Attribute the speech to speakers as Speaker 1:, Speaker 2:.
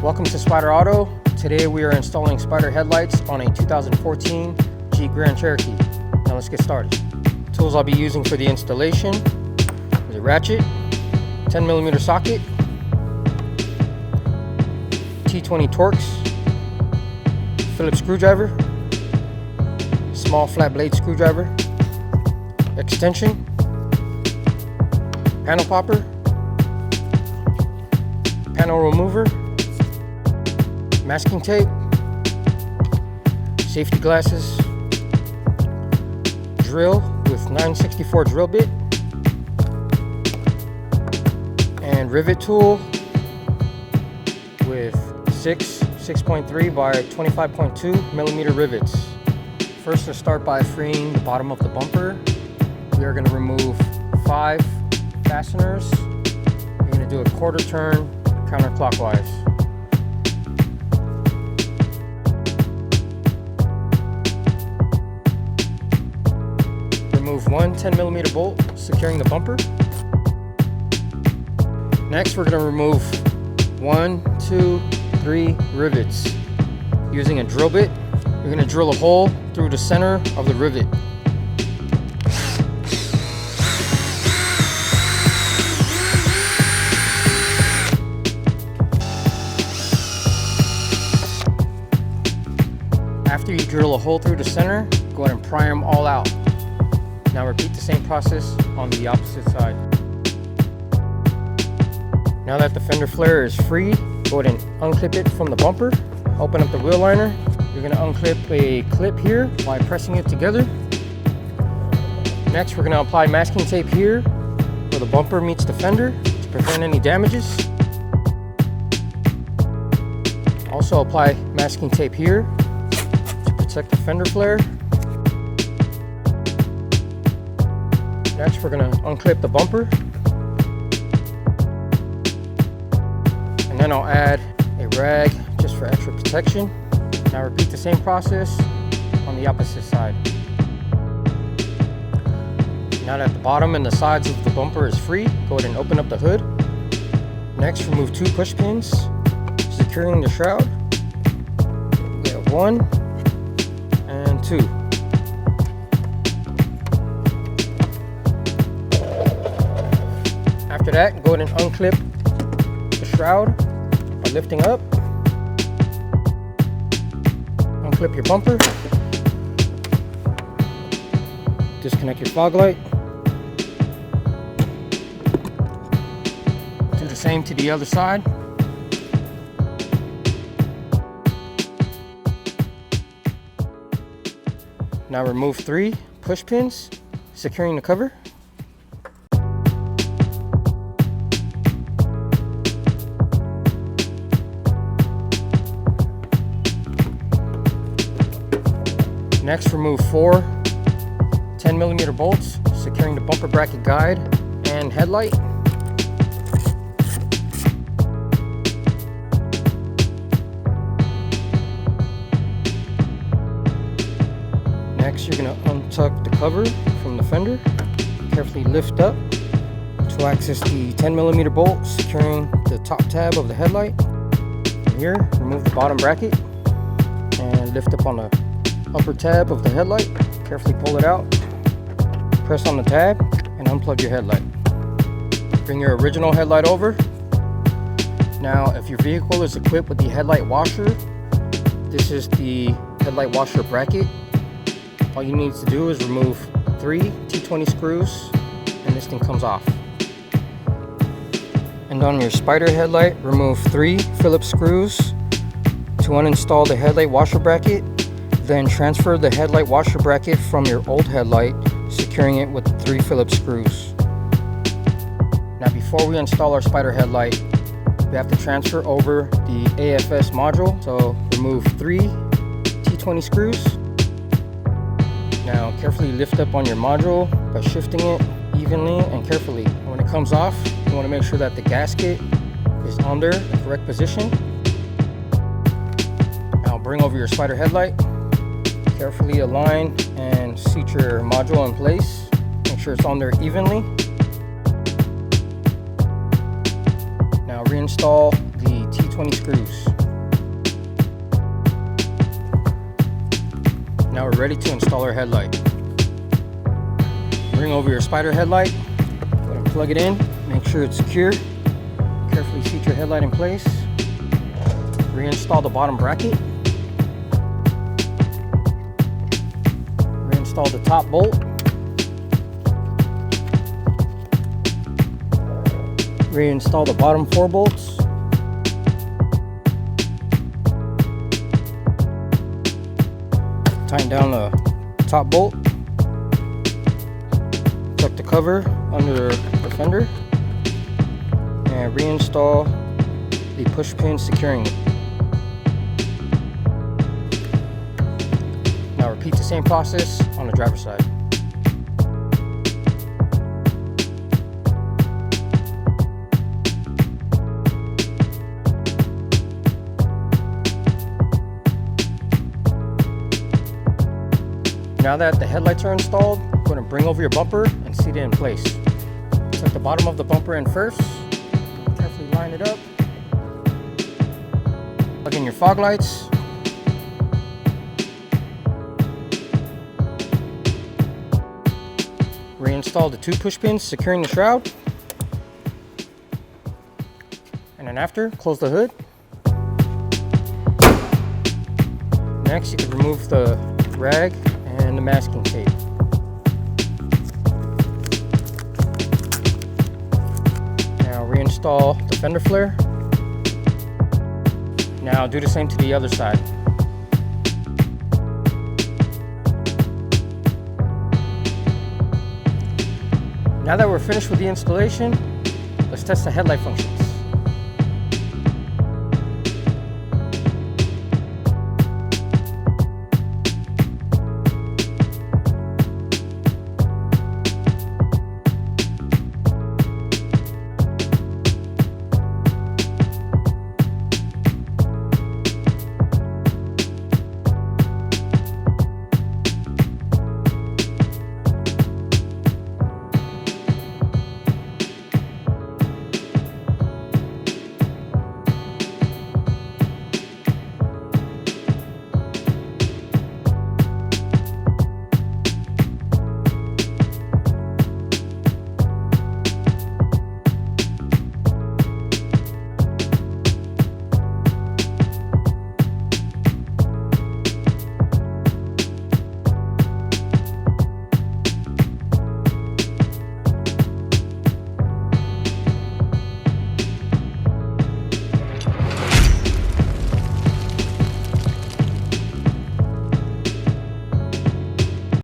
Speaker 1: Welcome to Spyder Auto. Today we are installing Spyder headlights on a 2014 Jeep Grand Cherokee. Now let's get started. Tools I'll be using for the installation is a ratchet, 10mm socket, T20 Torx, Phillips Screwdriver, small flat blade screwdriver, extension, panel popper, panel remover, masking tape, safety glasses, drill with 9/64 drill bit, and rivet tool with 6.3 by 25.2mm rivets. First, let's start by freeing the bottom of the bumper. We are going to remove 5 fasteners. We're going to do a quarter turn counterclockwise. Remove one 10mm bolt securing the bumper. Next, we're going to remove 1, 2, 3 rivets. Using a drill bit, we're going to drill a hole through the center of the rivet. After you drill a hole through the center, go ahead and pry them all out. Now repeat the same process on the opposite side. Now that the fender flare is free, go ahead and unclip it from the bumper. Open up the wheel liner. You're going to unclip a clip here by pressing it together. Next, we're going to apply masking tape here where the bumper meets the fender to prevent any damages. Also apply masking tape here to protect the fender flare. Next, we're going to unclip the bumper. And then I'll add a rag just for extra protection. Now repeat the same process on the opposite side. Now that the bottom and the sides of the bumper is free, go ahead and open up the hood. Next, remove 2 push pins securing the shroud. We have 1 and 2. After that, go ahead and unclip the shroud by lifting up. Unclip your bumper. Disconnect your fog light. Do the same to the other side. Now remove 3 push pins securing the cover. Next, remove 4 10mm bolts securing the bumper bracket guide and headlight. Next, you're going to untuck the cover from the fender. Carefully lift up to access the 10mm bolt securing the top tab of the headlight. From here, remove the bottom bracket and lift up on the upper tab of the headlight. Carefully pull it out. Press on the tab and unplug your headlight. Bring your original headlight over. Now, if your vehicle is equipped with the headlight washer, this is the headlight washer bracket. All you need to do is remove 3 T20 screws and this thing comes off. And on your Spyder headlight, remove 3 Phillips screws to uninstall the headlight washer bracket. Then transfer the headlight washer bracket from your old headlight, securing it with 3 Phillips screws. Now, before we install our Spyder headlight, we have to transfer over the AFS module. So remove 3 T20 screws. Now carefully lift up on your module by shifting it evenly and carefully. And when it comes off, you want to make sure that the gasket is under the correct position. Now bring over your Spyder headlight. Carefully align and seat your module in place. Make sure it's on there evenly. Now reinstall the T20 screws. Now we're ready to install our headlight. Bring over your Spyder headlight, go ahead and plug it in, make sure it's secure. Carefully seat your headlight in place. Reinstall the bottom bracket. Reinstall the top bolt. Reinstall the bottom 4 bolts. Tighten down the top bolt. Tuck the cover under the fender. And reinstall the push pin securing it. Now repeat the same process on the driver's side. Now that the headlights are installed, go ahead and bring over your bumper and seat it in place. Tuck the bottom of the bumper in first. Carefully line it up. Plug in your fog lights. Reinstall the 2 push pins securing the shroud. And then after, close the hood. Next, you can remove the rag and the masking tape. Now reinstall the fender flare. Now do the same to the other side. Now that we're finished with the installation, let's test the headlight functions.